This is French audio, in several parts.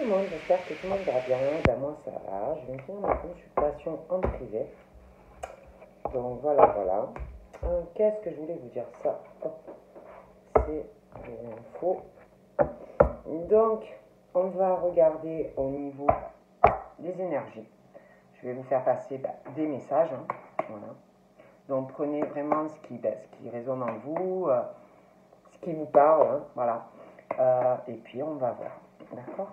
tout le monde, j'espère que tout le monde va bien. Ben moi ça va, je viens de finir ma consultation en privé. Donc voilà. Qu'est-ce que je voulais vous dire ça? C'est les infos. Donc on va regarder au niveau des énergies. Je vais vous faire passer des messages. Voilà. Donc prenez vraiment ce qui résonne en vous, ce qui vous parle. Voilà. Et puis on va voir. D'accord?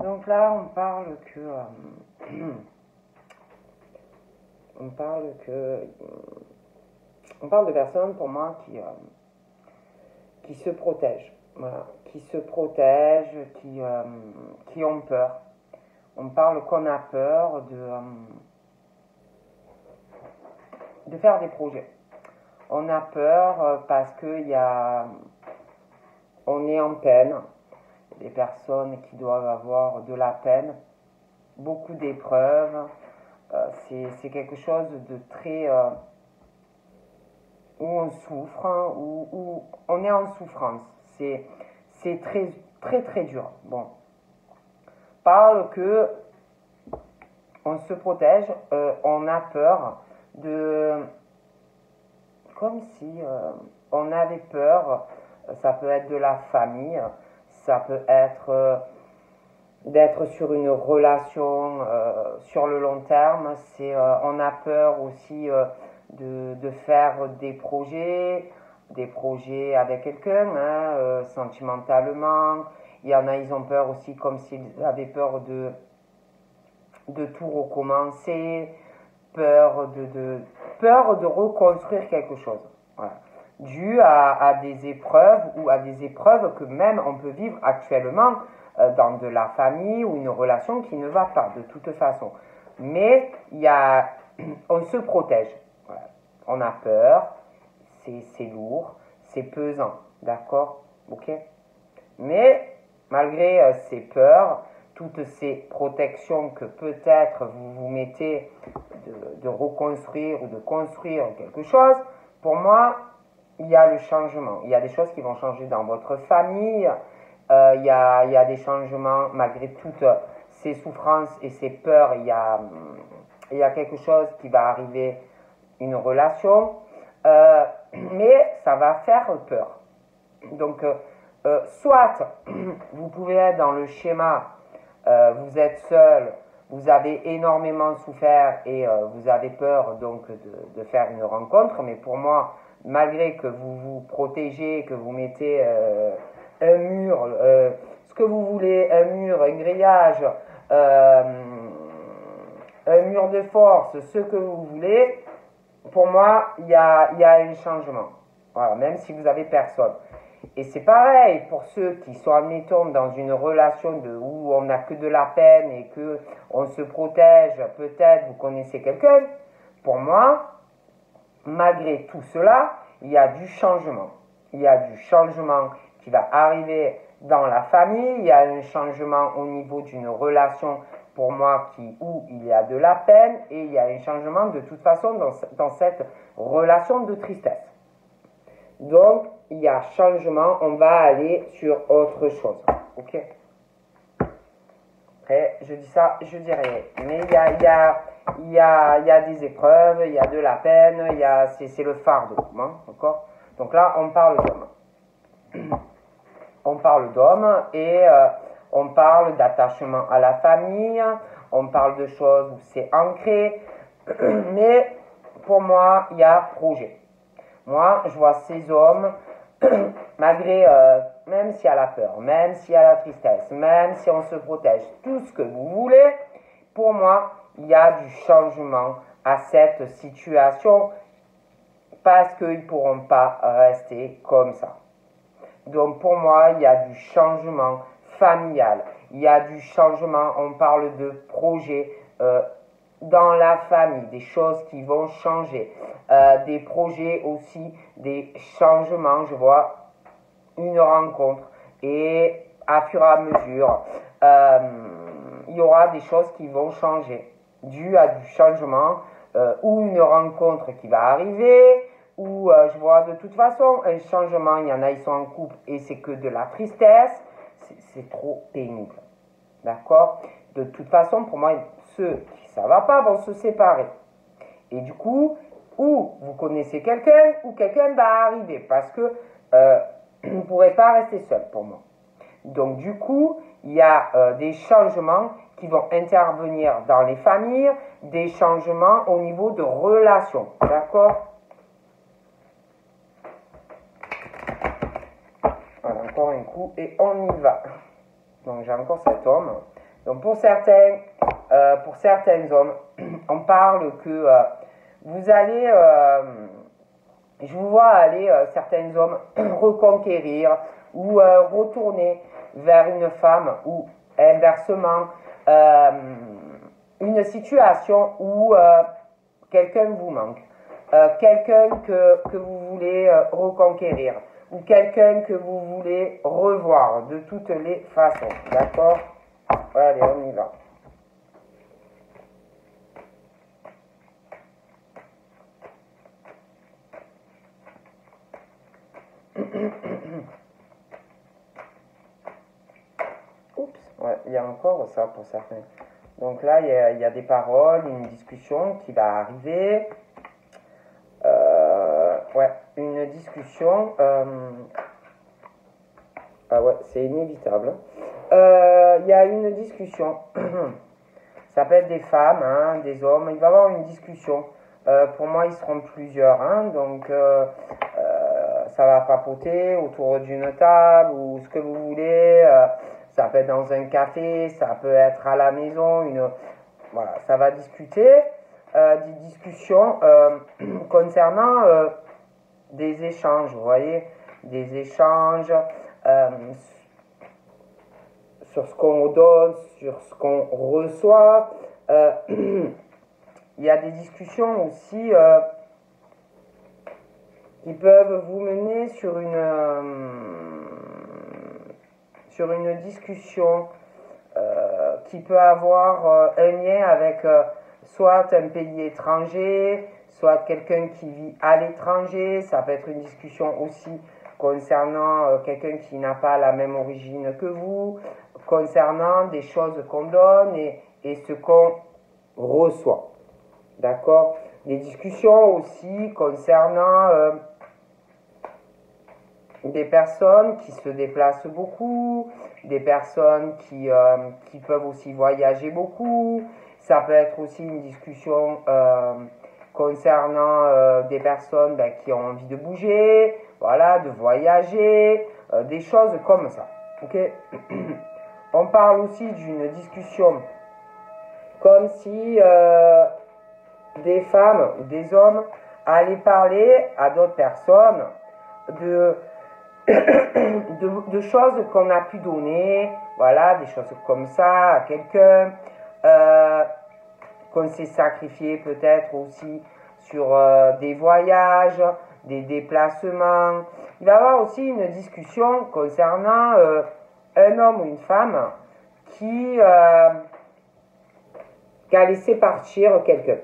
Donc là, on parle de personnes pour moi qui se protègent, voilà, qui se protègent, qui ont peur. On parle qu'on a peur de faire des projets. On a peur parce on est en peine. Des personnes qui doivent avoir de la peine, beaucoup d'épreuves. C'est quelque chose de très où on souffre, où on est en souffrance. C'est très très très dur. Bon, parle que on se protège, on a peur comme si on avait peur. Ça peut être de la famille, ça peut être d'être sur une relation sur le long terme. On a peur aussi de faire des projets avec quelqu'un, sentimentalement. Il y en a, ils ont peur aussi comme s'ils avaient peur de tout recommencer, peur de reconstruire quelque chose. Voilà. Dû à des épreuves ou à des épreuves que même on peut vivre actuellement dans de la famille ou une relation qui ne va pas de toute façon. Mais on se protège. Voilà. On a peur, c'est lourd, c'est pesant, d'accord? Ok? Mais malgré ces peurs, toutes ces protections que peut-être vous vous mettez de reconstruire ou de construire quelque chose, pour moi, il y a le changement. Il y a des choses qui vont changer dans votre famille. Il y a des changements malgré toutes ces souffrances et ces peurs. Il y a quelque chose qui va arriver, une relation. Mais ça va faire peur. Donc, soit vous pouvez être dans le schéma, vous êtes seul, vous avez énormément souffert et vous avez peur donc de faire une rencontre. Mais pour moi, malgré que vous vous protégez, que vous mettez un mur, ce que vous voulez, un mur, un grillage, un mur de force, ce que vous voulez, pour moi, il y a un changement. Voilà, même si vous avez personne. Et c'est pareil pour ceux qui sont, admettons, dans une relation où on n'a que de la peine et qu'on se protège, peut-être vous connaissez quelqu'un. Pour moi, malgré tout cela, il y a du changement. Il y a du changement qui va arriver dans la famille. Il y a un changement au niveau d'une relation, pour moi, où il y a de la peine. Et il y a un changement de toute façon dans cette relation de tristesse. Donc, il y a changement. On va aller sur autre chose. Ok? Après, je dis ça, je dis rien. Mais il y a des épreuves, il y a de la peine, c'est le fardeau. Hein, d'accord? Donc là, on parle d'homme. On parle d'homme et on parle d'attachement à la famille. On parle de choses où c'est ancré. Mais pour moi, il y a projet. Moi, je vois ces hommes, malgré, même s'il y a la peur, même s'il y a la tristesse, même si on se protège, tout ce que vous voulez, pour moi, il y a du changement à cette situation parce qu'ils ne pourront pas rester comme ça. Donc pour moi, il y a du changement familial, il y a du changement, on parle de projet dans la famille, des choses qui vont changer, des projets aussi, des changements, je vois une rencontre et à fur et à mesure, il y aura des choses qui vont changer dû à du changement ou une rencontre qui va arriver ou je vois de toute façon un changement, il y en a, ils sont en couple et c'est que de la tristesse, c'est trop pénible. D'accord? De toute façon, pour moi, ceux qui ça va pas vont se séparer. Et du coup, ou vous connaissez quelqu'un, ou quelqu'un va arriver. Parce que vous ne pourrez pas rester seul pour moi. Donc du coup, il y a des changements qui vont intervenir dans les familles, des changements au niveau de relations. D'accord? Voilà, encore un coup et on y va. Donc j'ai encore cet homme. Donc pour certains hommes, on parle que vous allez, je vous vois aller certains hommes reconquérir ou retourner vers une femme ou inversement une situation où quelqu'un vous manque, quelqu'un que vous voulez reconquérir ou quelqu'un que vous voulez revoir de toutes les façons. D'accord? Allez, on y va. Oups, ouais, il y a encore ça pour certains. Donc là, il y a des paroles, une discussion qui va arriver. Ouais, une discussion. Ah ouais, c'est inévitable. Il y a une discussion. Ça peut être des femmes, hein, des hommes. Il va y avoir une discussion. Pour moi, ils seront plusieurs. Hein, donc, ça va papoter autour d'une table ou ce que vous voulez. Ça peut être dans un café, ça peut être à la maison. Voilà, ça va discuter. Des discussions concernant des échanges, vous voyez, des échanges sur ce qu'on donne, sur ce qu'on reçoit. Il y a des discussions aussi qui peuvent vous mener sur une discussion qui peut avoir un lien avec soit un pays étranger, soit quelqu'un qui vit à l'étranger. Ça peut être une discussion aussi concernant quelqu'un qui n'a pas la même origine que vous, concernant des choses qu'on donne et ce qu'on reçoit. D'accord? Des discussions aussi concernant des personnes qui se déplacent beaucoup, des personnes qui peuvent aussi voyager beaucoup. Ça peut être aussi une discussion concernant des personnes qui ont envie de bouger, voilà, de voyager, des choses comme ça. Okay? On parle aussi d'une discussion comme si des femmes ou des hommes allaient parler à d'autres personnes de choses qu'on a pu donner, voilà, des choses comme ça à quelqu'un, qu'on s'est sacrifié peut-être aussi sur des voyages, des déplacements. Il va y avoir aussi une discussion concernant un homme ou une femme qui a laissé partir quelqu'un.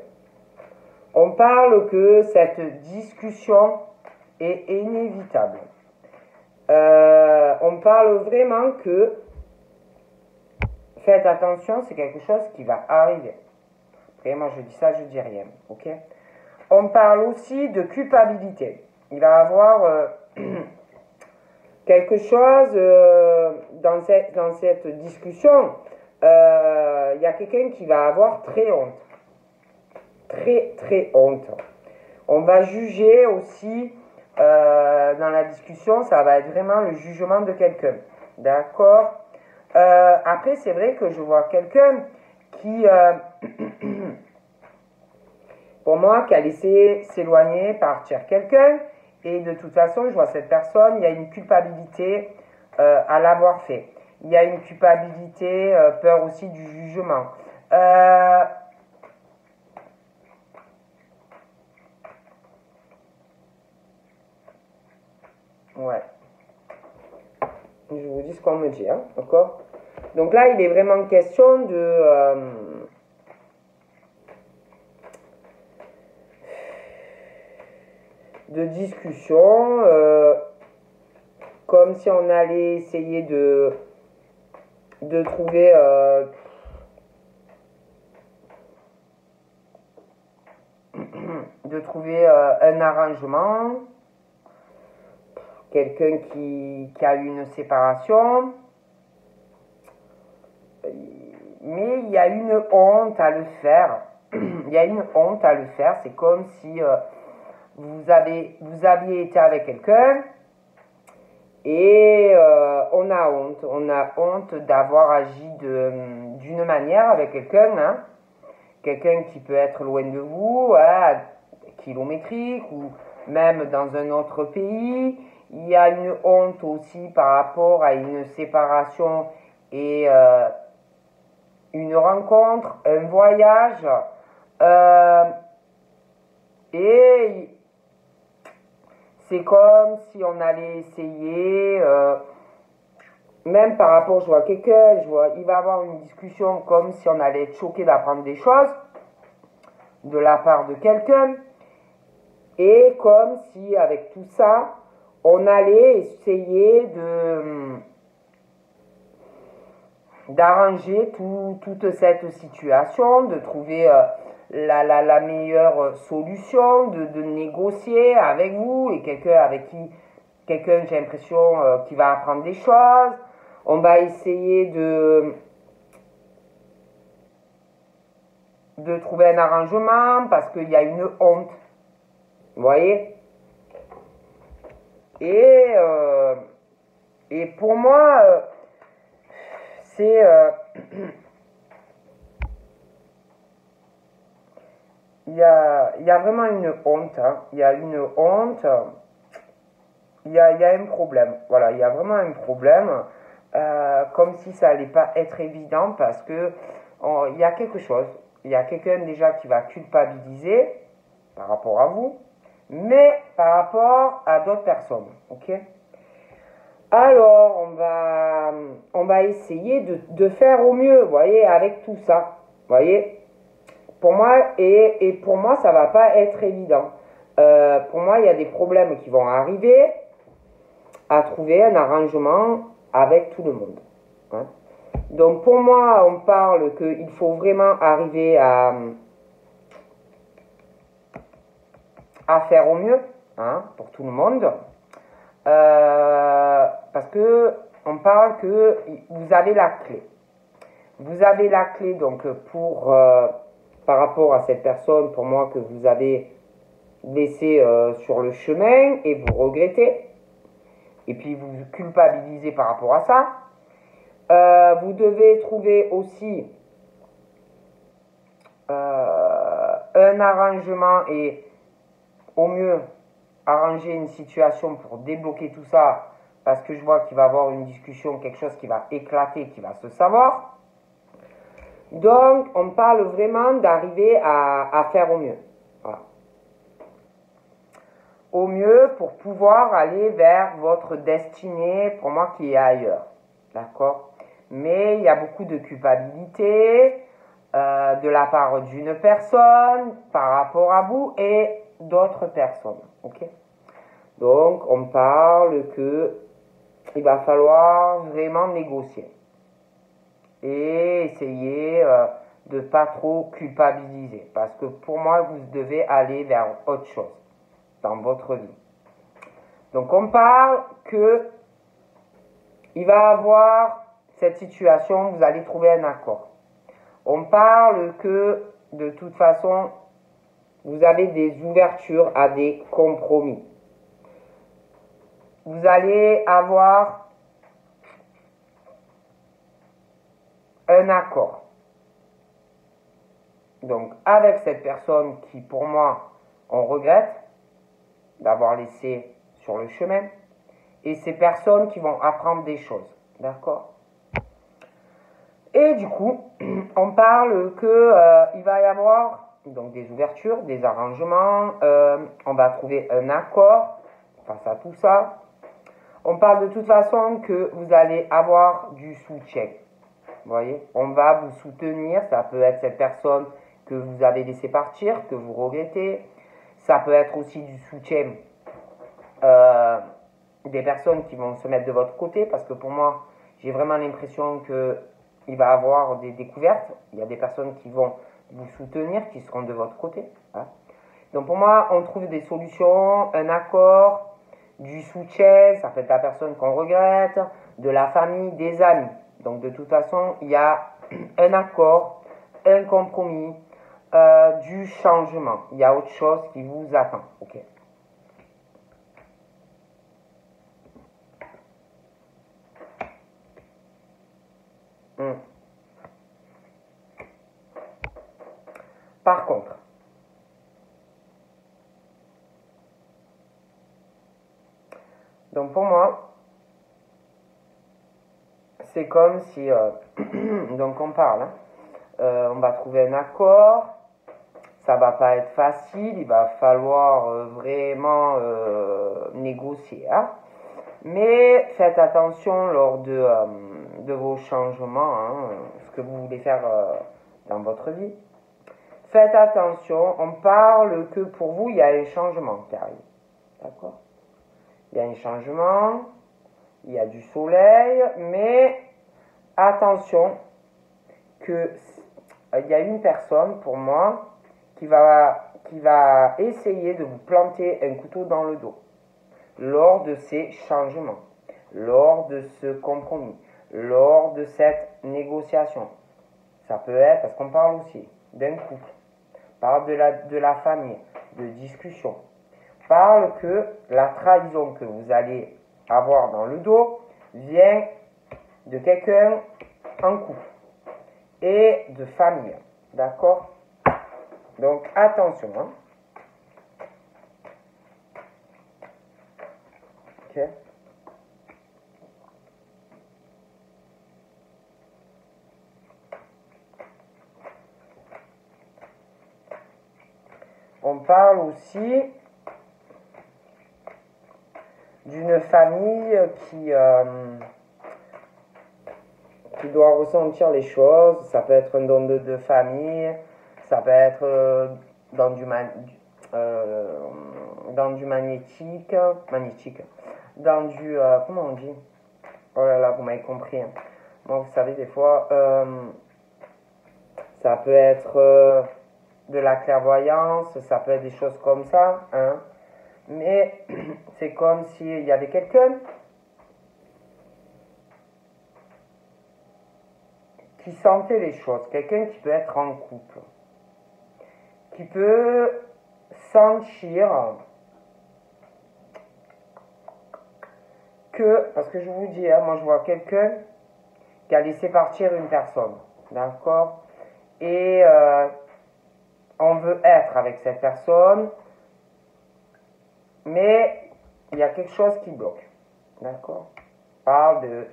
On parle que cette discussion est inévitable. On parle vraiment que faites attention, c'est quelque chose qui va arriver. Après, moi je dis ça, je dis rien. Ok? On parle aussi de culpabilité. Il va y avoir quelque chose dans cette discussion. Il y a quelqu'un qui va avoir très honte. Très, très honte. On va juger aussi dans la discussion, ça va être vraiment le jugement de quelqu'un. D'accord? Après, c'est vrai que je vois quelqu'un qui, pour moi, qui a laissé s'éloigner, partir quelqu'un, et de toute façon, je vois cette personne, il y a une culpabilité à l'avoir fait. Il y a une culpabilité, peur aussi du jugement. Ouais. Je vous dis ce qu'on me dit, hein, d'accord? Donc là, il est vraiment question de discussion, comme si on allait essayer de trouver un arrangement, quelqu'un qui a eu une séparation, mais il y a une honte à le faire. Il y a une honte à le faire. C'est comme si vous aviez été avec quelqu'un et on a honte. On a honte d'avoir agi d'une manière avec quelqu'un, hein. Quelqu'un qui peut être loin de vous, à kilométrique ou même dans un autre pays. Il y a une honte aussi par rapport à une séparation et une rencontre, un voyage. Et c'est comme si on allait essayer, même par rapport, je vois quelqu'un, il va avoir une discussion comme si on allait être choqué d'apprendre des choses de la part de quelqu'un. Et comme si avec tout ça, on allait essayer d'arranger toute cette situation, de trouver la meilleure solution, de négocier avec vous et quelqu'un j'ai l'impression qui va apprendre des choses. On va essayer de trouver un arrangement parce qu'il y a une honte. Vous voyez? Et pour moi, c'est il y a vraiment une honte, hein. Il y a une honte, il y a un problème. Voilà, il y a vraiment un problème, comme si ça allait pas être évident parce que il y a quelque chose. Il y a quelqu'un déjà qui va culpabiliser par rapport à vous, mais par rapport à d'autres personnes, ok? Alors, on va essayer de faire au mieux, vous voyez, avec tout ça, vous voyez? Pour moi, et pour moi, ça va pas être évident. Pour moi, il y a des problèmes qui vont arriver à trouver un arrangement avec tout le monde, hein? Donc, pour moi, on parle qu'il faut vraiment arriver à faire au mieux, hein, pour tout le monde. Parce que on parle que vous avez la clé. Vous avez la clé donc pour par rapport à cette personne, pour moi, que vous avez laissé sur le chemin et vous regrettez. Et puis vous vous culpabilisez par rapport à ça. Vous devez trouver aussi un arrangement et au mieux arranger une situation pour débloquer tout ça, parce que je vois qu'il va y avoir une discussion, quelque chose qui va éclater, qui va se savoir. Donc, on parle vraiment d'arriver à faire au mieux. Voilà. Au mieux pour pouvoir aller vers votre destinée, pour moi, qui est ailleurs. D'accord? Mais il y a beaucoup de culpabilité de la part d'une personne par rapport à vous et d'autres personnes. Ok? Donc, on parle que il va falloir vraiment négocier et essayer de pas trop culpabiliser, parce que pour moi, vous devez aller vers autre chose dans votre vie. Donc, on parle que il va avoir cette situation, vous allez trouver un accord. On parle que de toute façon, vous avez des ouvertures à des compromis. Vous allez avoir un accord. Donc, avec cette personne qui, pour moi, on regrette d'avoir laissé sur le chemin, et ces personnes qui vont apprendre des choses. D'accord? Et du coup, on parle que il va y avoir donc des ouvertures, des arrangements, on va trouver un accord face à tout ça. On parle de toute façon que vous allez avoir du soutien. Vous voyez, on va vous soutenir. Ça peut être cette personne que vous avez laissé partir, que vous regrettez. Ça peut être aussi du soutien des personnes qui vont se mettre de votre côté. Parce que pour moi, j'ai vraiment l'impression qu'il va y avoir des découvertes. Il y a des personnes qui vont vous soutenir, qui seront de votre côté. Hein. Donc pour moi, on trouve des solutions, un accord, du soutien, ça peut être la personne qu'on regrette, de la famille, des amis. Donc de toute façon, il y a un accord, un compromis, du changement. Il y a autre chose qui vous attend. Ok. Par contre, donc pour moi, c'est comme si, donc on parle, hein, on va trouver un accord, ça va pas être facile, il va falloir vraiment négocier, hein, mais faites attention lors de vos changements, hein, ce que vous voulez faire dans votre vie. Faites attention, on parle que pour vous, il y a un changement qui arrive, d'accord? Il y a un changement, il y a du soleil, mais attention que il y a une personne pour moi qui va essayer de vous planter un couteau dans le dos lors de ces changements, lors de ce compromis, lors de cette négociation. Ça peut être, parce qu'on parle aussi d'un couple, on parle de la famille, de discussion, on parle que la trahison que vous allez avoir dans le dos vient de quelqu'un en couple et de famille, d'accord? Donc attention, hein. Ok. On parle aussi d'une famille qui doit ressentir les choses. Ça peut être un don de famille, ça peut être dans du magnétique, dans du, comment on dit? Oh là là, vous m'avez compris. Hein. Moi, vous savez, des fois, ça peut être de la clairvoyance, ça peut être des choses comme ça, hein. Mais c'est comme s'il y avait quelqu'un qui sentait les choses, quelqu'un qui peut être en couple, qui peut sentir que, parce que je vous dis, hein, moi je vois quelqu'un qui a laissé partir une personne, d'accord? Et on veut être avec cette personne, mais il y a quelque chose qui bloque, d'accord? On parle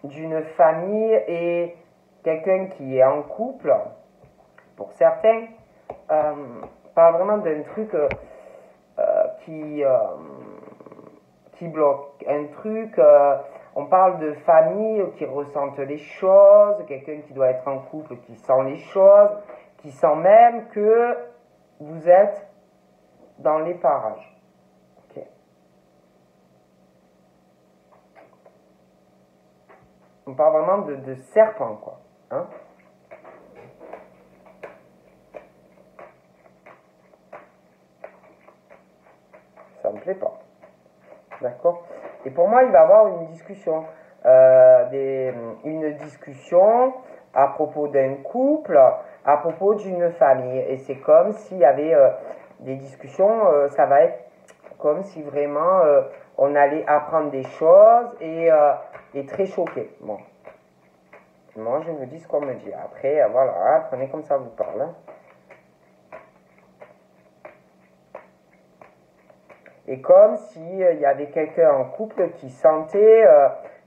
d'une famille et quelqu'un qui est en couple, pour certains, parle vraiment d'un truc qui bloque, un truc, on parle de famille qui ressentent les choses, quelqu'un qui doit être en couple qui sent les choses, qui sent même que vous êtes dans les parages. Okay. On parle vraiment de serpent, quoi. Hein? Ça me plaît pas. D'accord? Et pour moi, il va y avoir une discussion. Une discussion à propos d'un couple, à propos d'une famille. Et c'est comme s'il y avait des discussions, ça va être comme si vraiment on allait apprendre des choses et très choqué. Bon. Moi, je vous dis ce qu'on me dit. Après, voilà, prenez comme ça vous parle. Hein. Et comme s'il y avait quelqu'un en couple qui sentait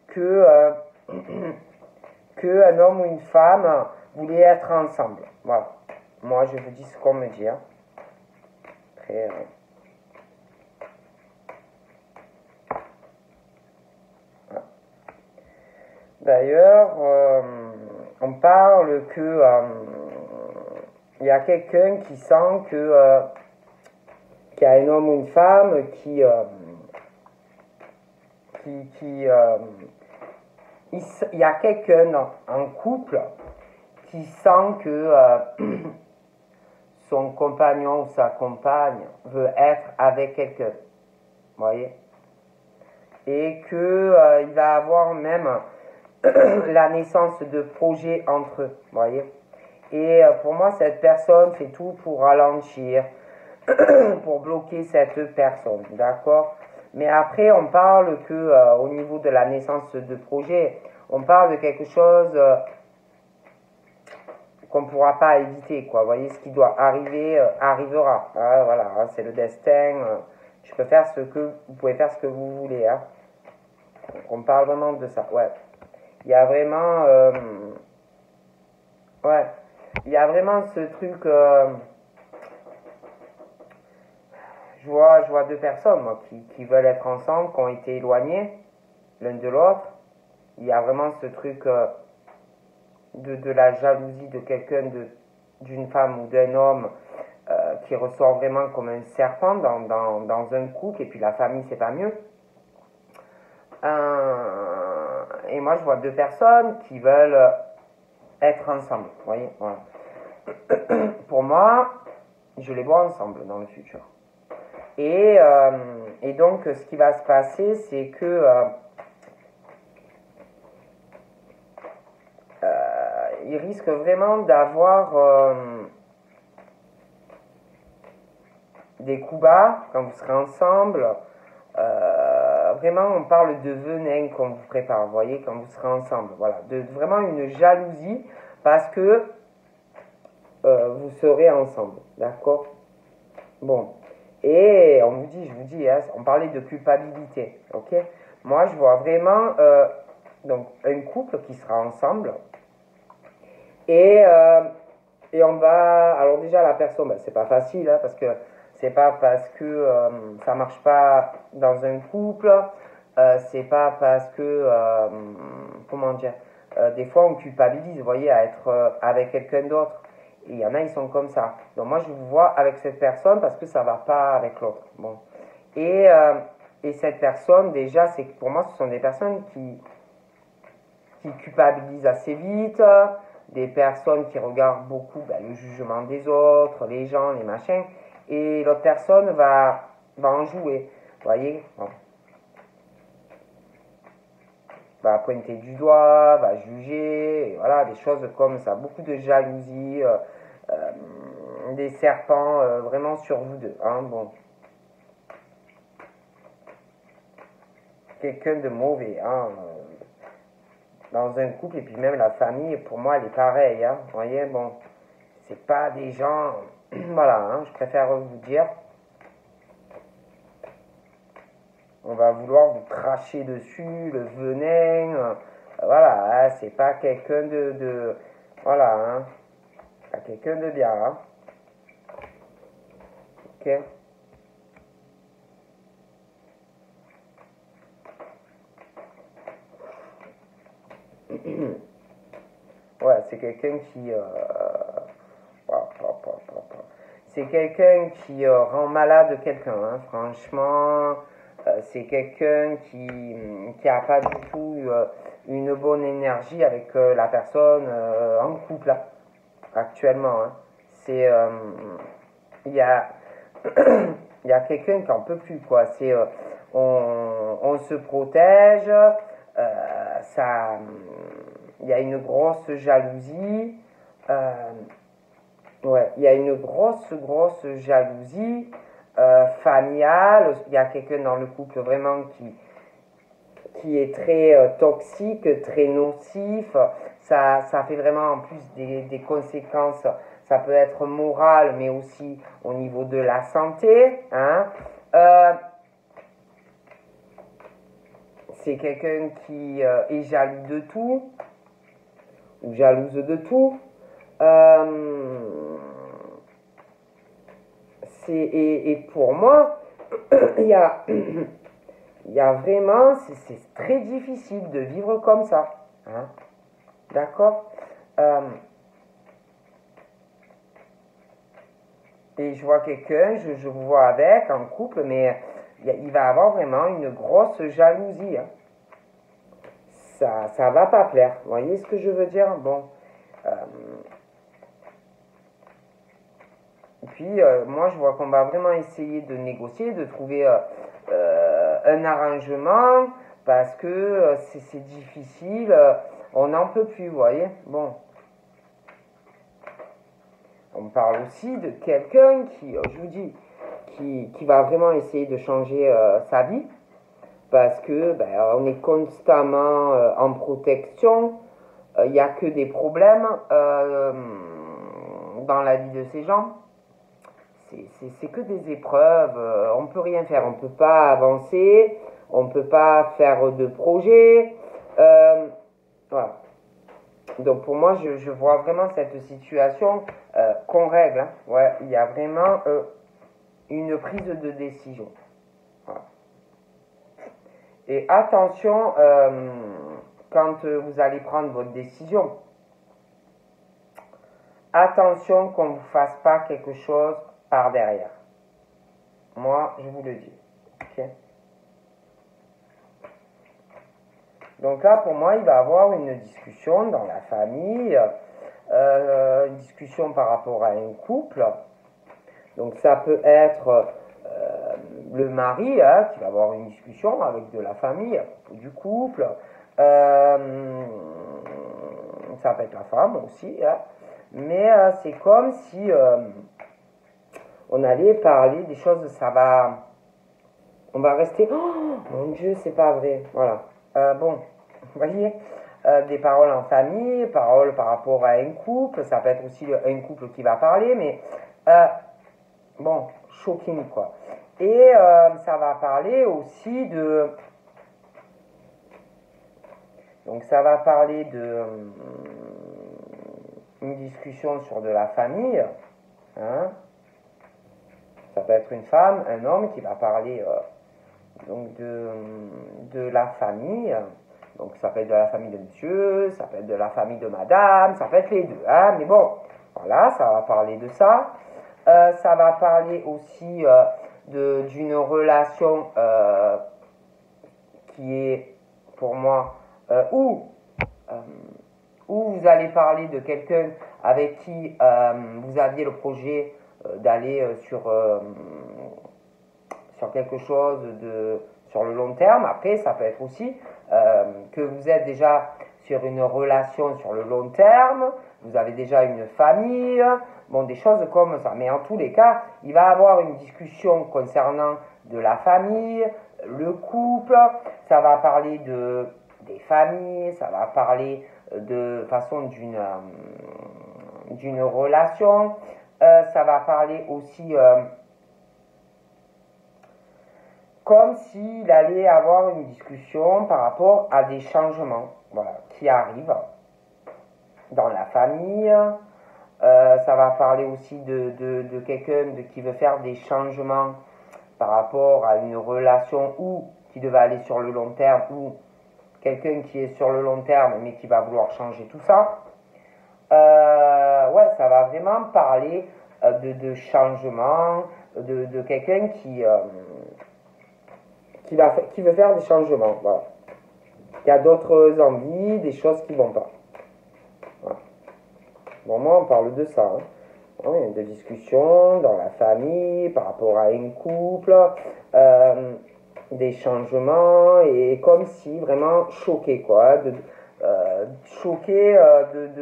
que un homme ou une femme voulait être ensemble. Voilà. Moi, je vous dis ce qu'on me dit. Hein. Après, D'ailleurs, on parle que il y a quelqu'un qui sent que qu'il y a un homme ou une femme il y a quelqu'un en couple qui sent que son compagnon ou sa compagne veut être avec quelqu'un, vous voyez, et que il va avoir même la naissance de projets entre eux, vous voyez. Et pour moi, cette personne fait tout pour ralentir, pour bloquer cette personne, d'accord? Mais après, on parle que au niveau de la naissance de projet, on parle de quelque chose qu'on ne pourra pas éviter, quoi. Vous voyez, ce qui doit arriver arrivera. Hein, voilà, hein, c'est le destin. Je peux faire vous pouvez faire ce que vous voulez. Hein. Donc, on parle vraiment de ça. Ouais. Il y a vraiment, ouais, il y a vraiment ce truc. Je vois deux personnes, moi, qui veulent être ensemble, qui ont été éloignées l'un de l'autre. Il y a vraiment ce truc de la jalousie de quelqu'un, d'une femme ou d'un homme qui ressort vraiment comme un serpent dans un couple, et puis la famille, c'est pas mieux. Et moi, je vois deux personnes qui veulent être ensemble. Vous voyez, voilà. Pour moi, je les vois ensemble dans le futur. Et donc, ce qui va se passer, c'est que ils risquent vraiment d'avoir des coups bas quand vous serez ensemble. Vraiment, on parle de venin qu'on vous prépare, vous voyez, quand vous serez ensemble. Voilà, vraiment une jalousie parce que vous serez ensemble, d'accord? Bon, et je vous dis, hein, on parlait de culpabilité, ok? Moi, je vois vraiment donc un couple qui sera ensemble et on va, alors déjà la personne, ben, c'est pas facile, hein, parce que c'est pas parce que ça marche pas dans un couple, c'est pas parce que, comment dire, des fois on culpabilise, vous voyez, à être avec quelqu'un d'autre. Et il y en a, ils sont comme ça. Donc moi, je vous vois avec cette personne parce que ça va pas avec l'autre. Bon. Et cette personne, déjà, c'est pour moi, ce sont des personnes qui culpabilisent assez vite, des personnes qui regardent beaucoup le jugement des autres, les gens, les machins, et l'autre personne va en jouer, vous voyez, bon. Va pointer du doigt, va juger, et voilà, des choses comme ça, beaucoup de jalousie, des serpents vraiment sur vous deux, hein, bon. Quelqu'un de mauvais, hein, dans un couple, et puis même la famille, pour moi, elle est pareille, hein, vous voyez, bon, c'est pas des gens, voilà, hein, je préfère vous dire, on va vouloir vous cracher dessus, le venin, voilà, hein, c'est pas quelqu'un voilà, hein, pas quelqu'un de bien, hein, ok. Ouais, c'est quelqu'un qui c'est quelqu'un qui rend malade quelqu'un, hein, franchement. C'est quelqu'un qui a pas du tout une bonne énergie avec la personne en couple là, actuellement. Hein. C'est il y a il y a quelqu'un qui en peut plus quoi. C'est on se protège, ça il y a une grosse jalousie. Ouais, il y a une grosse jalousie familiale. Il y a quelqu'un dans le couple vraiment qui est très toxique, très nocif. Ça fait vraiment en plus des conséquences. Ça peut être moral, mais aussi au niveau de la santé. Hein. C'est quelqu'un qui est jaloux de tout, ou jalouse de tout. Et pour moi, il y a vraiment, c'est très difficile de vivre comme ça. Hein? D'accord? Et je vois quelqu'un, je vous vois avec, en couple, mais il va avoir vraiment une grosse jalousie. Hein. Ça va pas plaire. Vous voyez ce que je veux dire? Bon. Et puis, moi, je vois qu'on va vraiment essayer de négocier, de trouver un arrangement, parce que c'est difficile, on n'en peut plus, vous voyez. Bon. On parle aussi de quelqu'un qui, je vous dis, qui va vraiment essayer de changer sa vie, parce que on est constamment en protection, il n'y a que des problèmes dans la vie de ces gens. C'est que des épreuves, on ne peut rien faire, on ne peut pas avancer, on ne peut pas faire de projet. Voilà. Donc pour moi, je vois vraiment cette situation qu'on règle. Hein. Ouais, il y a vraiment une prise de décision. Voilà. Et attention, quand vous allez prendre votre décision, attention qu'on ne vous fasse pas quelque chose par derrière. Moi, je vous le dis. Okay. Donc là, pour moi, il va y avoir une discussion dans la famille, une discussion par rapport à un couple. Donc ça peut être le mari hein, qui va avoir une discussion avec de la famille, du couple. Ça peut être la femme aussi. Hein. Mais c'est comme si on allait parler des choses, on va rester, oh mon Dieu, c'est pas vrai. Voilà. Bon, vous voyez, des paroles en famille, paroles par rapport à un couple, ça peut être aussi un couple qui va parler, mais bon, shocking quoi. Et ça va parler aussi de... Donc ça va parler de une discussion sur de la famille. Hein. Ça peut être une femme, un homme qui va parler donc de la famille. Donc ça peut être de la famille de monsieur, ça peut être de la famille de madame, ça peut être les deux. Hein. Mais bon, voilà, ça va parler de ça. Ça va parler aussi d'une relation qui est pour moi où vous allez parler de quelqu'un avec qui vous aviez le projet d'aller sur quelque chose sur le long terme. Après, ça peut être aussi que vous êtes déjà sur une relation sur le long terme, vous avez déjà une famille, bon, des choses comme ça. Mais en tous les cas, il va y avoir une discussion concernant de la famille, le couple, ça va parler des familles, ça va parler de façon d'une relation, ça va parler aussi comme s'il allait avoir une discussion par rapport à des changements voilà, qui arrivent dans la famille. Ça va parler aussi de quelqu'un qui veut faire des changements par rapport à une relation ou qui devait aller sur le long terme ou quelqu'un qui est sur le long terme mais qui va vouloir changer tout ça. Ouais, ça va vraiment parler de changement, de quelqu'un qui veut faire des changements. Voilà. Il y a d'autres envies, des choses qui ne vont pas. Voilà. Bon, moi, on parle de ça. Hein. Il y a des discussions dans la famille, par rapport à un couple, des changements, et comme si vraiment choqué, quoi. Choqué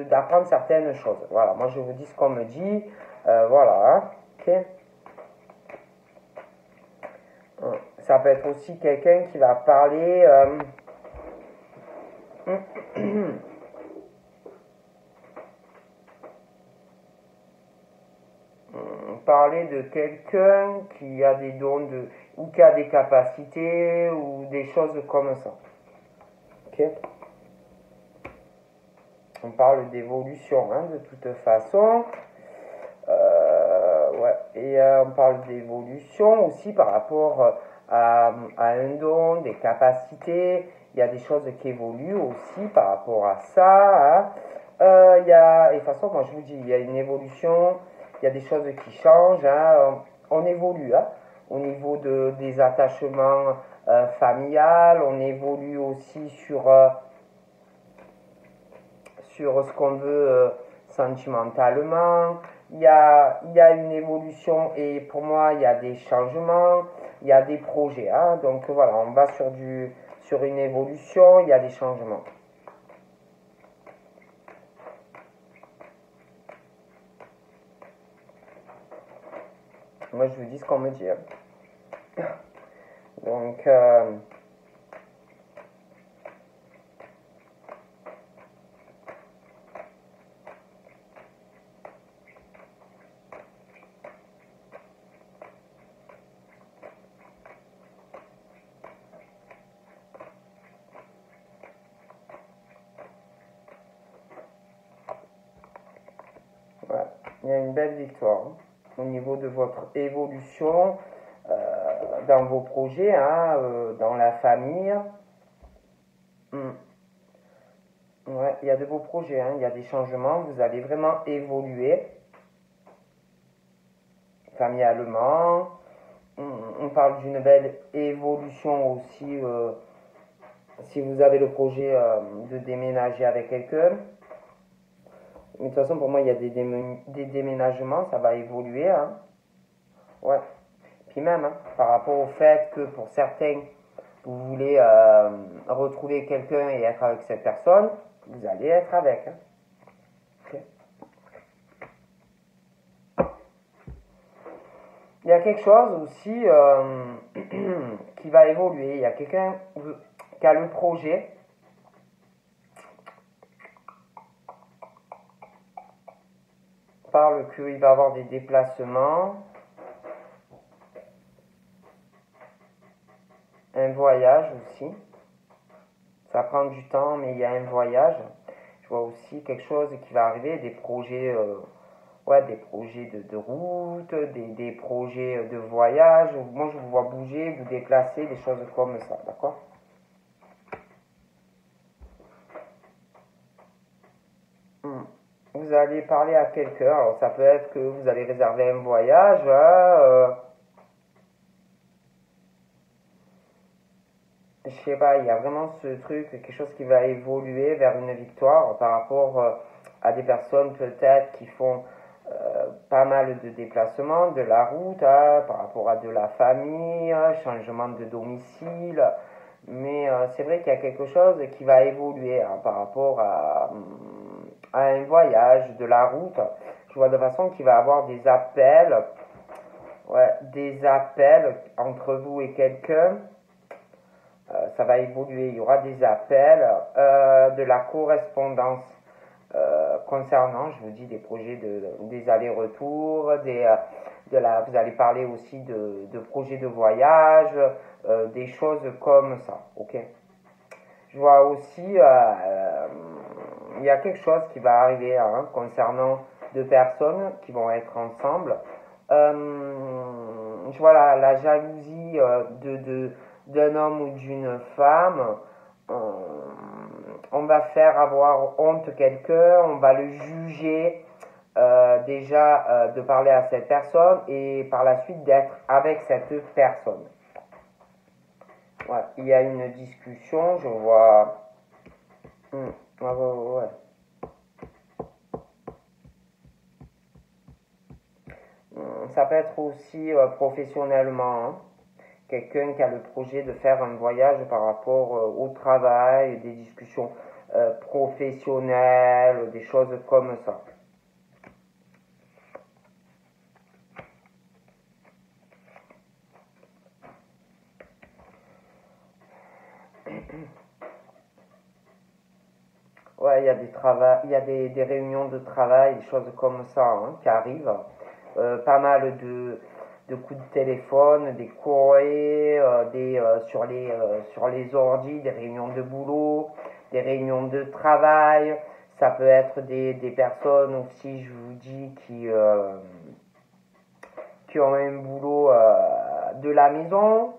d'apprendre certaines choses. Voilà, moi, je vous dis ce qu'on me dit. Voilà, hein. Ok. Ça peut être aussi quelqu'un qui va parler parler de quelqu'un qui a des dons ou qui a des capacités ou des choses comme ça. Ok. On parle d'évolution hein, de toute façon. Ouais. Et on parle d'évolution aussi par rapport à un don, des capacités. il y a des choses qui évoluent aussi par rapport à ça. Hein. Et de toute façon, moi je vous dis, il y a une évolution, il y a des choses qui changent. Hein. On évolue hein, au niveau des attachements familiales, on évolue aussi sur ce qu'on veut sentimentalement. Il y a une évolution et pour moi, il y a des changements, il y a des projets. Hein. Donc voilà, on va sur une évolution, il y a des changements. Moi, je vous dis ce qu'on me dit. Hein. Donc, voilà. Il y a une belle victoire hein, au niveau de votre évolution dans vos projets, hein, dans la famille. Hmm. Ouais, il y a de beaux projets, hein, il y a des changements, vous allez vraiment évoluer familialement. On parle d'une belle évolution aussi si vous avez le projet de déménager avec quelqu'un. Mais de toute façon, pour moi, il y a des déménagements, ça va évoluer. Hein. Ouais. Puis même, hein, par rapport au fait que pour certains, vous voulez retrouver quelqu'un et être avec cette personne, vous allez être avec. Hein. Okay. Il y a quelque chose aussi qui va évoluer. Il y a quelqu'un qui a le projet. Parle qu'il va avoir des déplacements. Un voyage aussi. Ça prend du temps, mais il y a un voyage. Je vois aussi quelque chose qui va arriver, des projets, des projets de route, des projets de voyage. Moi, je vous vois bouger, vous déplacer, des choses comme ça, d'accord? Vous allez parler à quelqu'un, alors ça peut être que vous allez réserver un voyage, hein, je sais pas, il y a vraiment ce truc, quelque chose qui va évoluer vers une victoire par rapport à des personnes peut-être qui font pas mal de déplacements, de la route, hein, par rapport à de la famille, changement de domicile. Mais c'est vrai qu'il y a quelque chose qui va évoluer hein, par rapport à un voyage, de la route. Je vois de façon qu'il va y avoir des appels entre vous et quelqu'un. Ça va évoluer, il y aura des appels, de la correspondance concernant, je vous dis, des projets des allers-retours, vous allez parler aussi de projets de voyage, des choses comme ça, ok? Je vois aussi, il y a quelque chose qui va arriver hein, concernant deux personnes qui vont être ensemble. Je vois la jalousie d'un homme ou d'une femme. On va faire avoir honte quelqu'un, on va le juger déjà de parler à cette personne et par la suite d'être avec cette personne. Ouais, il y a une discussion, je vois. Ouais. Ça peut être aussi professionnellement. Hein. Quelqu'un qui a le projet de faire un voyage par rapport au travail, des discussions professionnelles, des choses comme ça. Ouais, il y a des réunions de travail, des choses comme ça hein, qui arrivent. Pas mal de coups de téléphone, des courriers, sur les ordi, des réunions de boulot, des réunions de travail. Ça peut être des personnes aussi, je vous dis, qui ont un boulot de la maison.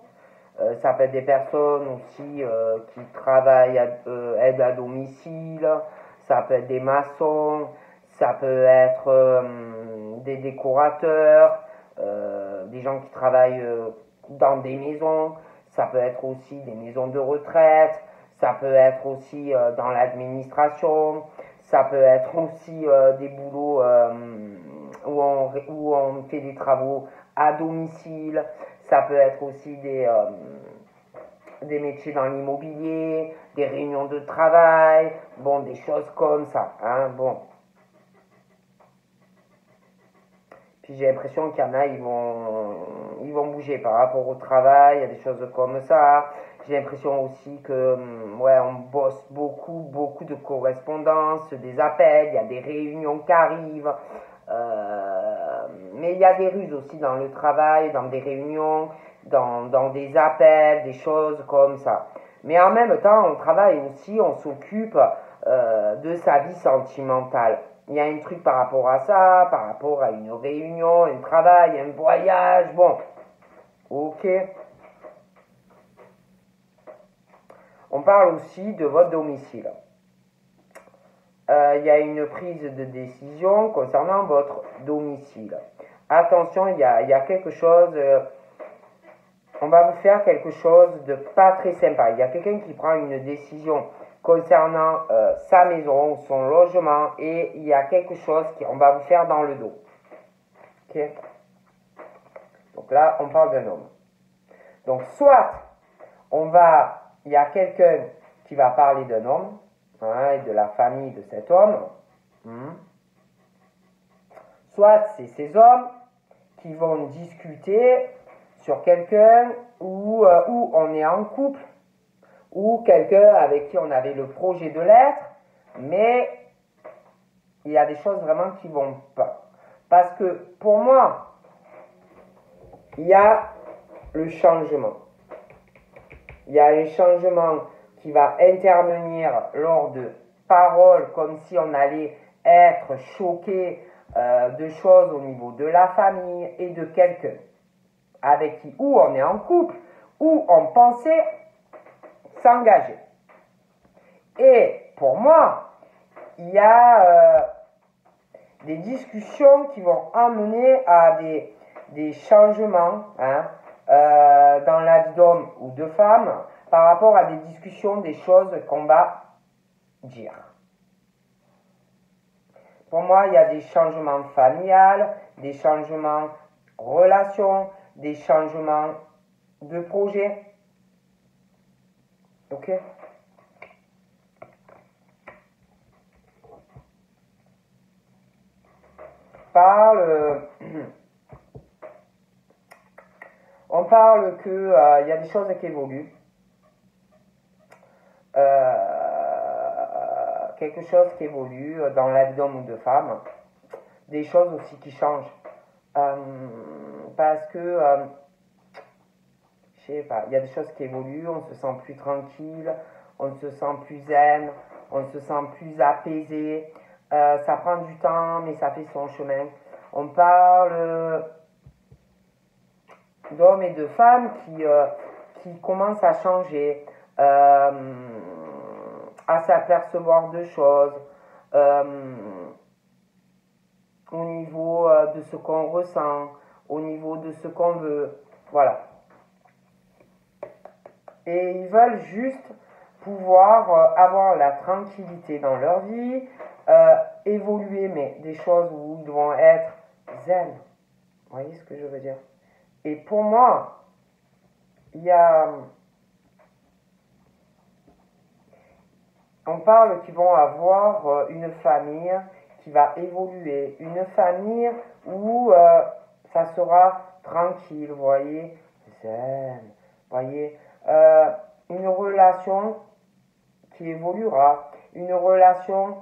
Ça peut être des personnes aussi qui travaillent aide à domicile, ça peut être des maçons, ça peut être des décorateurs, des gens qui travaillent dans des maisons, ça peut être aussi des maisons de retraite, ça peut être aussi dans l'administration, ça peut être aussi des boulots où on fait des travaux à domicile, ça peut être aussi des métiers dans l'immobilier, des réunions de travail, bon, des choses comme ça, hein, bon. Puis j'ai l'impression qu'il y en a, ils vont bouger par rapport au travail, il y a des choses comme ça. J'ai l'impression aussi que, ouais, on bosse beaucoup de correspondances, des appels, il y a des réunions qui arrivent. Mais il y a des ruses aussi dans le travail, dans des réunions, dans des appels, des choses comme ça. Mais en même temps, on travaille aussi, on s'occupe de sa vie sentimentale. Il y a un truc par rapport à ça, par rapport à une réunion, un travail, un voyage, bon. Ok. On parle aussi de votre domicile. Il y a une prise de décision concernant votre domicile. Attention, il y a quelque chose, on va vous faire quelque chose de pas très sympa. Il y a quelqu'un qui prend une décision concernant sa maison, son logement, et il y a quelque chose qu'on va vous faire dans le dos. Ok. Donc là, on parle d'un homme. Donc soit il y a quelqu'un qui va parler d'un homme, hein, et de la famille de cet homme. Soit c'est ces hommes qui vont discuter sur quelqu'un où on est en couple, ou quelqu'un avec qui on avait le projet de l'être, mais il y a des choses vraiment qui vont pas. Parce que pour moi, il y a le changement. Il y a un changement qui va intervenir lors de paroles comme si on allait être choqué de choses au niveau de la famille et de quelqu'un avec qui ou on est en couple ou on pensait s'engager. Et pour moi, il y a des discussions qui vont amener à des changements, hein, dans la vie d'homme ou de femme par rapport à des discussions, des choses qu'on va dire. Pour moi, il y a des changements familiales, des changements relations, des changements de projet. Ok? On parle que y a des choses qui évoluent. Quelque chose qui évolue dans la vie d'homme ou de femme. Des choses aussi qui changent. Parce que, je sais pas, il y a des choses qui évoluent, on se sent plus tranquille, on se sent plus zen, on se sent plus apaisé. Ça prend du temps, mais ça fait son chemin. On parle d'hommes et de femmes qui commencent à changer, à s'apercevoir de choses au niveau de ce qu'on ressent, au niveau de ce qu'on veut. Voilà. Et ils veulent juste pouvoir avoir la tranquillité dans leur vie, évoluer, mais des choses où ils vont être zen. Vous voyez ce que je veux dire? Et pour moi, il y a... On parle qu'ils vont avoir une famille qui va évoluer, une famille où ça sera tranquille, vous voyez, zen, vous voyez, une relation qui évoluera, une relation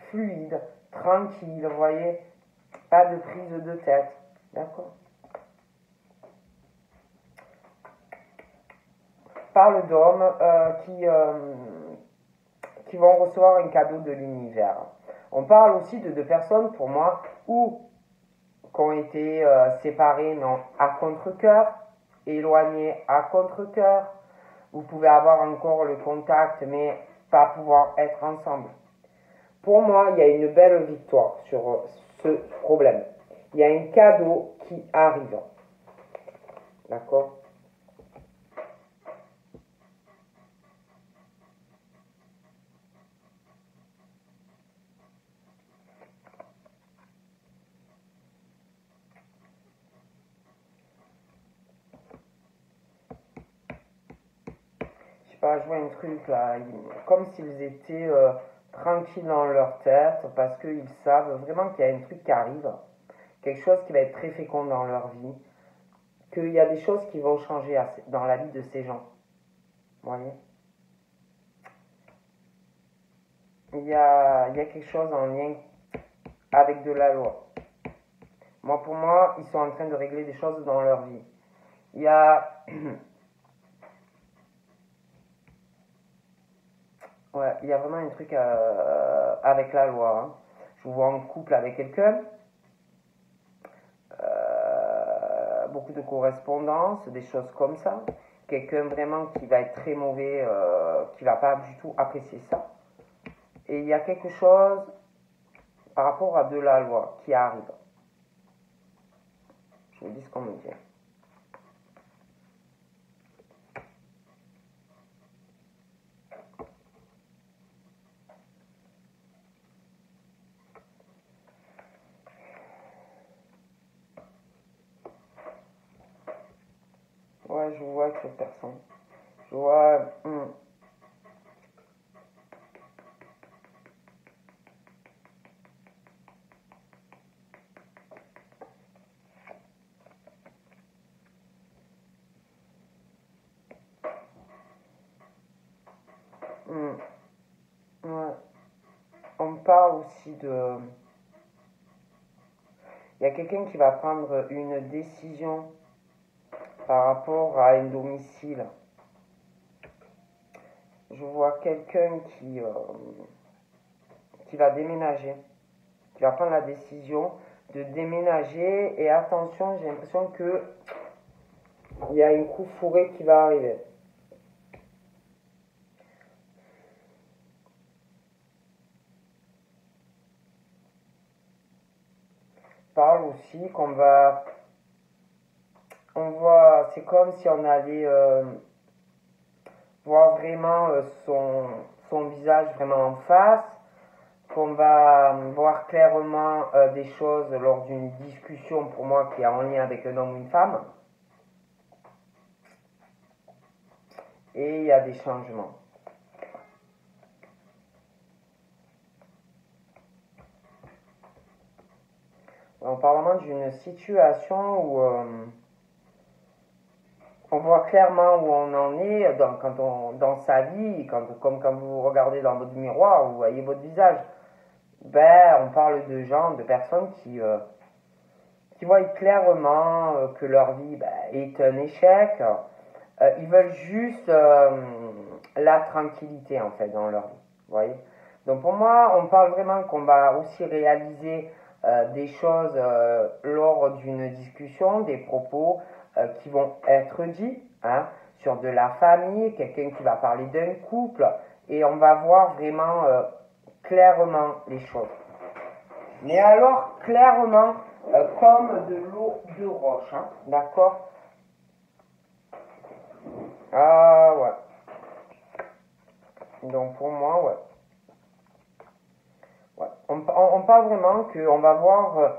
fluide, tranquille, vous voyez, pas de prise de tête, d'accord? Parle d'hommes qui vont recevoir un cadeau de l'univers. On parle aussi de personnes, pour moi, qui ont été séparées, non, à contre-cœur, éloigner à contre-cœur. Vous pouvez avoir encore le contact, mais pas pouvoir être ensemble. Pour moi, il y a une belle victoire sur ce problème. Il y a un cadeau qui arrive. D'accord? Je sais pas, je vois un truc là, comme s'ils étaient tranquilles dans leur tête, parce qu'ils savent vraiment qu'il y a un truc qui arrive, quelque chose qui va être très fécond dans leur vie, qu'il y a des choses qui vont changer dans la vie de ces gens. Vous voyez? Il y a quelque chose en lien avec de la loi. Pour moi, ils sont en train de régler des choses dans leur vie. Il y a... ouais, il y a vraiment un truc avec la loi. Hein. Je vous vois en couple avec quelqu'un. Beaucoup de correspondance, des choses comme ça. Quelqu'un vraiment qui va être très mauvais, qui va pas du tout apprécier ça. Et il y a quelque chose par rapport à de la loi qui arrive. Je vous dis ce qu'on me dit. Ouais, je vois cette personne. Je vois... ouais. On parle aussi de... Il y a quelqu'un qui va prendre une décision par rapport à un domicile. Je vois quelqu'un qui va déménager, qui va prendre la décision de déménager. Et attention, j'ai l'impression que il y a un coup fourré qui va arriver. Parle aussi qu'on va... On voit... C'est comme si on allait voir vraiment son visage vraiment en face, qu'on va voir clairement des choses lors d'une discussion pour moi qui est en lien avec un homme ou une femme. Et il y a des changements. On parle vraiment d'une situation où on voit clairement où on en est dans sa vie, comme quand vous regardez dans votre miroir, vous voyez votre visage. On parle de gens, de personnes qui voient clairement que leur vie est un échec. Ils veulent juste la tranquillité en fait dans leur vie. Vous voyez? Donc pour moi, on parle vraiment qu'on va aussi réaliser des choses lors d'une discussion, des propos qui vont être dits sur de la famille, quelqu'un qui va parler d'un couple, et on va voir vraiment clairement les choses. Mais alors, clairement, comme de l'eau de roche, d'accord? Ah ouais. Donc pour moi, ouais. On parle vraiment qu'on va voir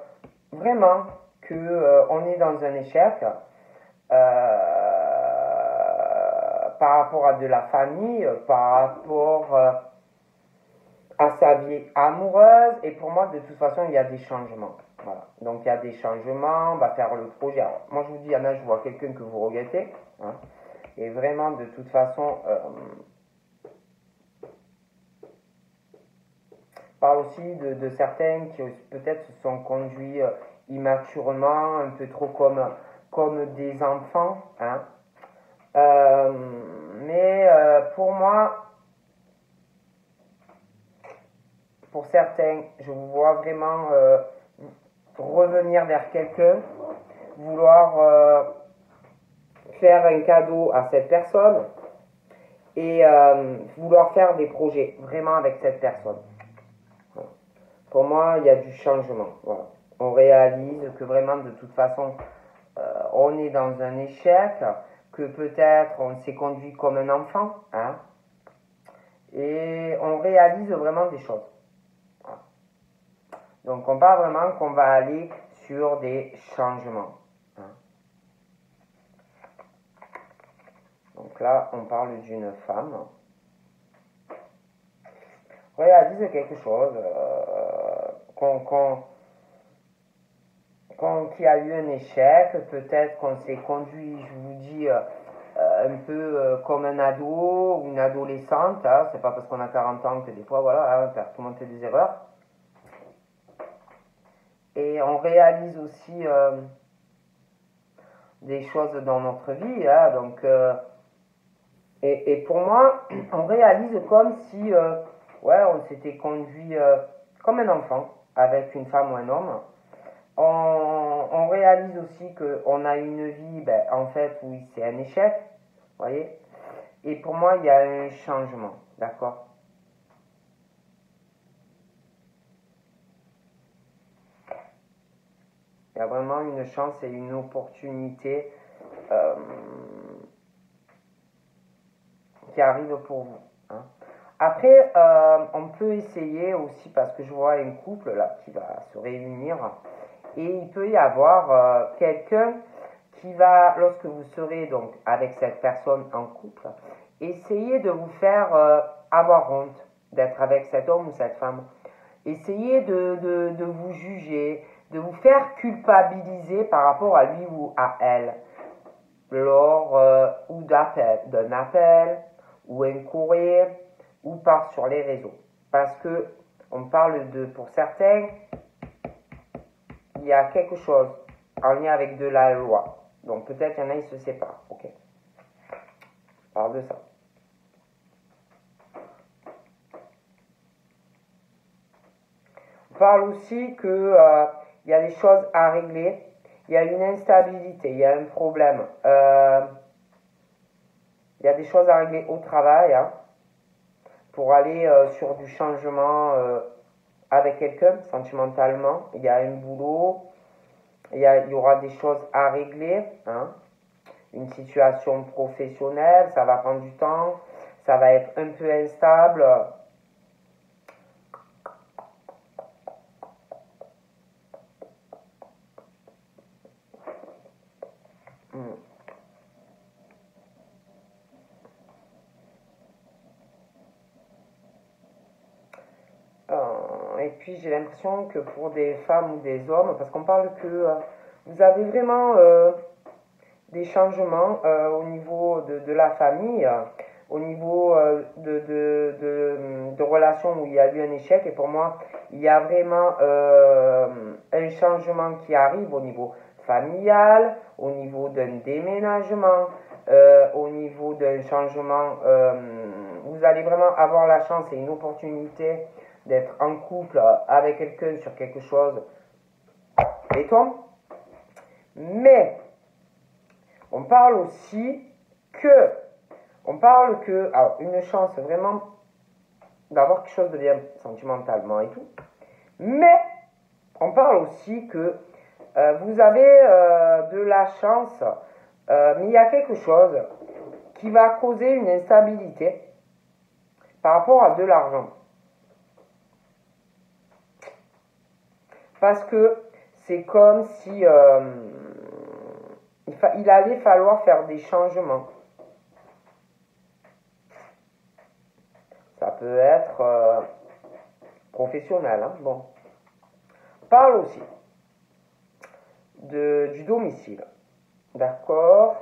vraiment qu'on est dans un échec par rapport à de la famille, par rapport à sa vie amoureuse. Et pour moi, de toute façon, il y a des changements. Voilà. Donc il y a des changements, on va faire le projet. Alors, moi, je vous dis, Anna, je vois quelqu'un que vous regrettez. Et vraiment, de toute façon... parle aussi de certains qui peut-être se sont conduits immaturement, un peu trop comme des enfants. Mais pour moi, pour certains, je vous vois vraiment revenir vers quelqu'un, vouloir faire un cadeau à cette personne et vouloir faire des projets vraiment avec cette personne. Voilà. Pour moi, il y a du changement. Voilà. On réalise que vraiment, de toute façon, on est dans un échec, que peut-être on s'est conduit comme un enfant, hein, et on réalise vraiment des choses. Voilà. Donc, on parle vraiment qu'on va aller sur des changements. Hein. Donc là, on parle d'une femme. Réalise quelque chose qu'il y a eu un échec, peut-être qu'on s'est conduit, je vous dis, un peu comme un ado ou une adolescente, hein, c'est pas parce qu'on a 40 ans que des fois, voilà, hein, faire tout monter des erreurs. Et on réalise aussi des choses dans notre vie, hein, donc, et pour moi, on réalise comme si, ouais, on s'était conduit comme un enfant avec une femme ou un homme. On réalise aussi qu'on a une vie, ben, en fait, où c'est un échec, vous voyez. Et pour moi, il y a un changement, d'accord? Il y a vraiment une chance et une opportunité qui arrive pour vous. Hein. Après, on peut essayer aussi, parce que je vois un couple là qui va se réunir, et il peut y avoir quelqu'un qui va, lorsque vous serez donc avec cette personne en couple, essayer de vous faire avoir honte d'être avec cet homme ou cette femme. Essayez de vous juger, de vous faire culpabiliser par rapport à lui ou à elle, lors ou d'un appel, ou un courrier, ou par sur les réseaux. Parce que on parle de, pour certains, il y a quelque chose en lien avec de la loi. Donc peut-être il y en a, ils se séparent. Ok. Je parle de ça. On parle aussi que il y a des choses à régler. Il y a une instabilité, il y a un problème. Il y a des choses à régler au travail, hein, pour aller sur du changement avec quelqu'un, sentimentalement. Il y a un boulot, il y aura des choses à régler, hein. Une situation professionnelle, ça va prendre du temps, ça va être un peu instable. Et puis j'ai l'impression que pour des femmes ou des hommes, parce qu'on parle que vous avez vraiment des changements au niveau de la famille, au niveau de relations où il y a eu un échec. Et pour moi, il y a vraiment un changement qui arrive au niveau familial, au niveau d'un déménagement, au niveau d'un changement. Vous allez vraiment avoir la chance et une opportunité d'être en couple avec quelqu'un sur quelque chose. Et toi? Mais on parle aussi alors une chance vraiment d'avoir quelque chose de bien sentimentalement et tout, mais on parle aussi que vous avez de la chance, mais il y a quelque chose qui va causer une instabilité par rapport à de l'argent. Parce que c'est comme si il allait falloir faire des changements. Ça peut être professionnel. Hein, bon. On parle aussi du domicile. D'accord?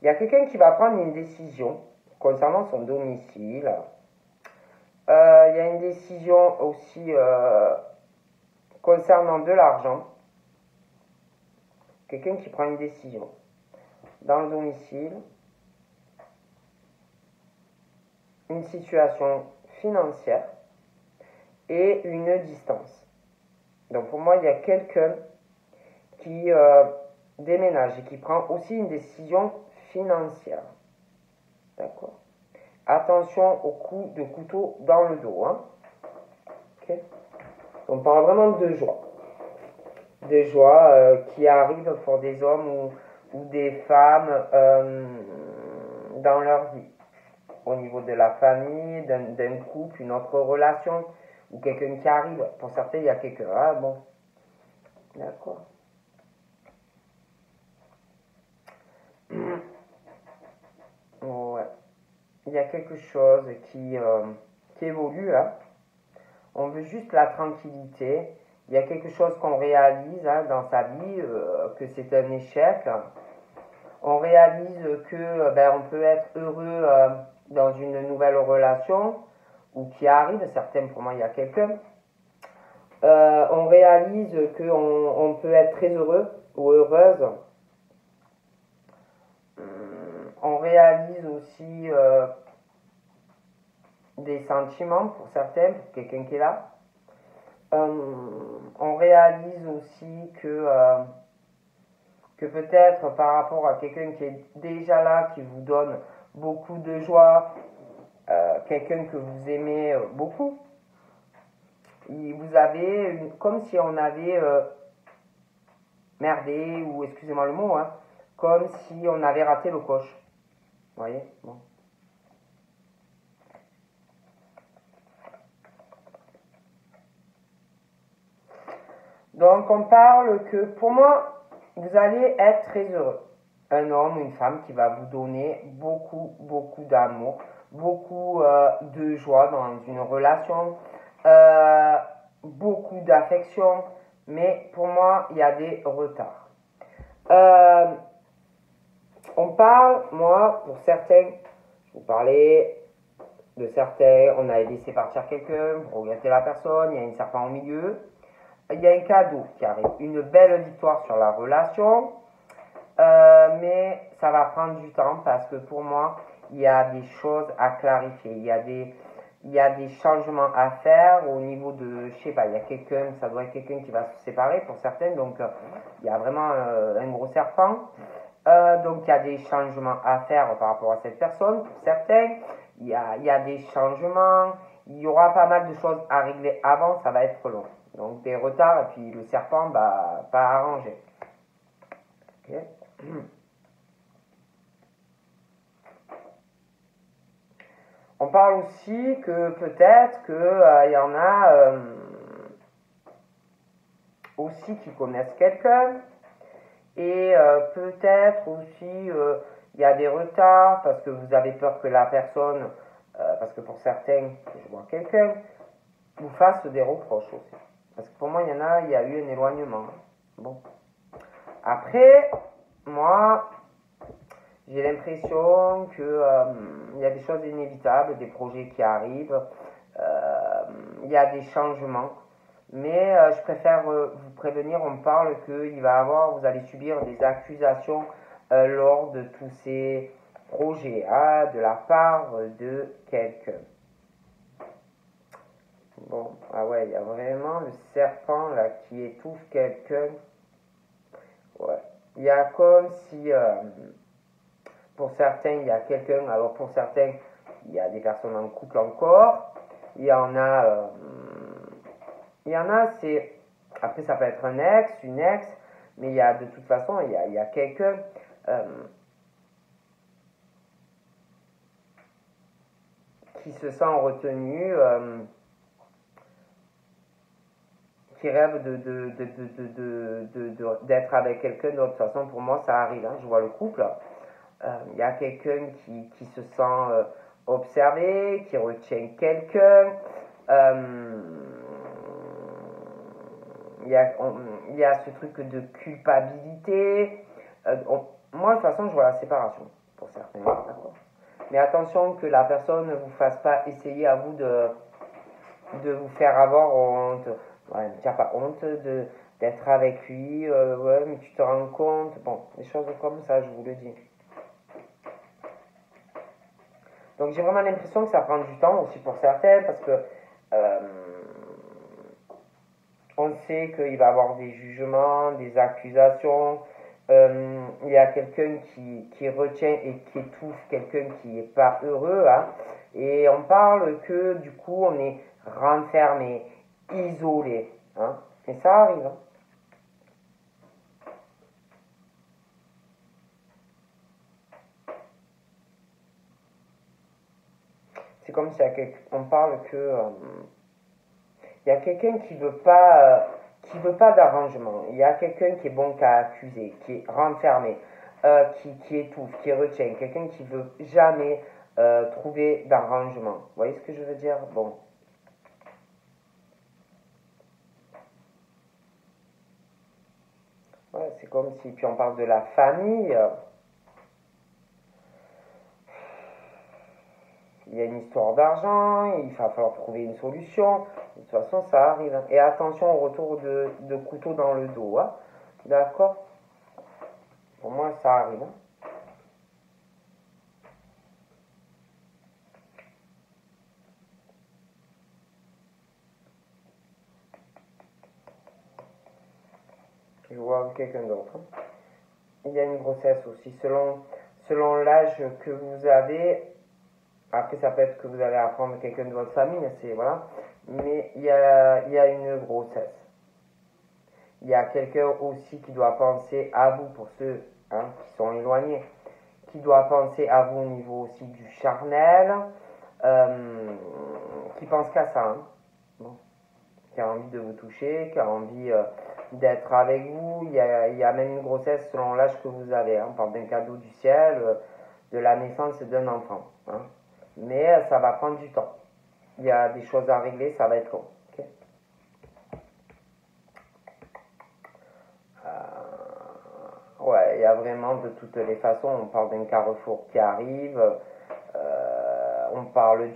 Il y a quelqu'un qui va prendre une décision concernant son domicile. Il y a une décision aussi concernant de l'argent. Quelqu'un qui prend une décision dans le domicile. Une situation financière et une distance. Donc pour moi, il y a quelqu'un qui déménage et qui prend aussi une décision financière. D'accord. Attention au coup de couteau dans le dos. Hein. Okay. On parle vraiment de joie. De joie qui arrive pour des hommes ou des femmes dans leur vie. Au niveau de la famille, d'un couple, une autre relation, ou quelqu'un qui arrive. Pour certains, il y a quelqu'un. Ah bon. D'accord. Ouais. Il y a quelque chose qui évolue. Hein. On veut juste la tranquillité. Il y a quelque chose qu'on réalise hein, dans sa vie, que c'est un échec. On réalise que on peut être heureux dans une nouvelle relation, ou qui arrive, certains pour moi il y a quelqu'un. On réalise qu'on peut être très heureux ou heureuse. On réalise aussi des sentiments pour certains, pour quelqu'un qui est là. On réalise aussi que peut-être par rapport à quelqu'un qui est déjà là, qui vous donne beaucoup de joie, quelqu'un que vous aimez beaucoup, vous avez comme si on avait merdé, ou excusez-moi le mot, hein, comme si on avait raté le coche. Vous voyez, bon. Donc on parle que pour moi, vous allez être très heureux. Un homme, une femme qui va vous donner beaucoup, beaucoup d'amour, beaucoup de joie dans une relation, beaucoup d'affection, mais pour moi, il y a des retards. On parle, moi, pour certains, je vous parlais de certains, on a laissé partir quelqu'un, vous regrettez la personne, il y a un serpent au milieu. Il y a un cadeau qui arrive, une belle victoire sur la relation, mais ça va prendre du temps parce que pour moi, il y a des choses à clarifier, il y a des changements à faire au niveau de, je sais pas, il y a quelqu'un, ça doit être quelqu'un qui va se séparer pour certains, donc il y a vraiment un gros serpent, donc il y a des changements à faire par rapport à cette personne, pour certains, il y a des changements, il y aura pas mal de choses à régler avant, ça va être long. Donc des retards, et puis le serpent, pas arrangé. Okay. On parle aussi que peut-être qu'il y en a aussi qui connaissent quelqu'un, et peut-être aussi il y a des retards parce que vous avez peur que la personne, parce que pour certains, je vois quelqu'un, vous fasse des reproches aussi. Parce que pour moi, il y a eu un éloignement. Bon. Après, moi, j'ai l'impression que il y a des choses inévitables, des projets qui arrivent, il y a des changements. Mais je préfère vous prévenir, on parle vous allez subir des accusations lors de tous ces projets de la part de quelqu'un. Bon, ah ouais, il y a vraiment le serpent là qui étouffe quelqu'un. Ouais. Il y a comme si, pour certains, il y a quelqu'un, alors pour certains, il y a des personnes en couple encore. Il y en a, c'est, après ça peut être un ex, une ex, mais il y a de toute façon, il y a quelqu'un qui se sent retenu, qui rêve d'être avec quelqu'un. De toute façon, pour moi, ça arrive. Hein. Je vois le couple. Il y a quelqu'un qui se sent observé, qui retient quelqu'un. Il y a ce truc de culpabilité. Moi, de toute façon, je vois la séparation pour certains. D'accord. Mais attention que la personne ne vous fasse pas essayer à vous de vous faire avoir honte. Ouais, tu n'as pas honte d'être avec lui, ouais, mais tu te rends compte. Bon, des choses comme ça, je vous le dis. Donc j'ai vraiment l'impression que ça prend du temps aussi pour certains, parce que on sait qu'il va y avoir des jugements, des accusations, Il y a quelqu'un qui retient et qui étouffe quelqu'un qui n'est pas heureux, hein. Et on parle que du coup on est renfermé, isolé, hein. Et ça arrive, hein. C'est comme si on parle que il y a quelqu'un qui veut pas d'arrangement. Il y a quelqu'un qui est bon qu'à accuser, qui est renfermé, qui étouffe, qui retient. Quelqu'un qui veut jamais trouver d'arrangement. Vous voyez ce que je veux dire? Bon. Ouais, c'est comme si, puis on parle de la famille. Il y a une histoire d'argent, il va falloir trouver une solution. De toute façon, ça arrive, hein. Et attention au retour de couteau dans le dos, hein. D'accord? Pour moi, ça arrive, hein. Je vois quelqu'un d'autre, hein. Il y a une grossesse aussi, selon l'âge que vous avez. Après, ça peut être que vous allez apprendre quelqu'un de votre famille, c'est voilà. Mais il y a une grossesse. Il y a quelqu'un aussi qui doit penser à vous, pour ceux, hein, qui sont éloignés, qui doit penser à vous au niveau aussi du charnel, qui pense qu'à ça, hein. Bon. Qui a envie de vous toucher, qui a envie d'être avec vous. Il y a même une grossesse selon l'âge que vous avez, hein. On parle d'un cadeau du ciel, de la naissance d'un enfant, hein. Mais ça va prendre du temps. Il y a des choses à régler, ça va être long. Okay. Ouais, il y a vraiment de toutes les façons. On parle d'un carrefour qui arrive. On parle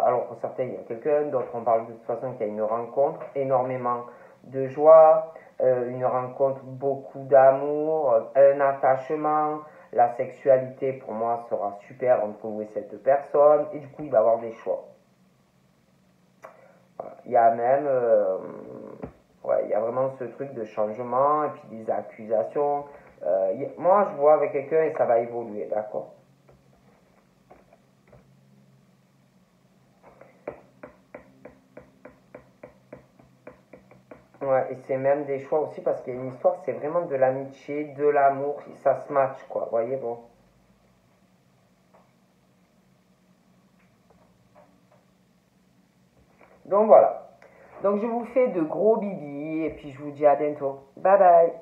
alors pour certains il y a quelqu'un, d'autres on parle de toute façon qu'il y a une rencontre, énormément de joie, une rencontre, beaucoup d'amour, un attachement. La sexualité pour moi sera super entre vous et cette personne, et du coup il va y avoir des choix. Voilà. Il y a même, ouais, il y a vraiment ce truc de changement, et puis des accusations. Moi je vois avec quelqu'un et ça va évoluer, d'accord? Ouais, et c'est même des choix aussi parce qu'il y a une histoire, c'est vraiment de l'amitié, de l'amour, ça se match quoi, vous voyez, bon. Donc voilà. Donc je vous fais de gros bibis et puis je vous dis à bientôt. Bye bye.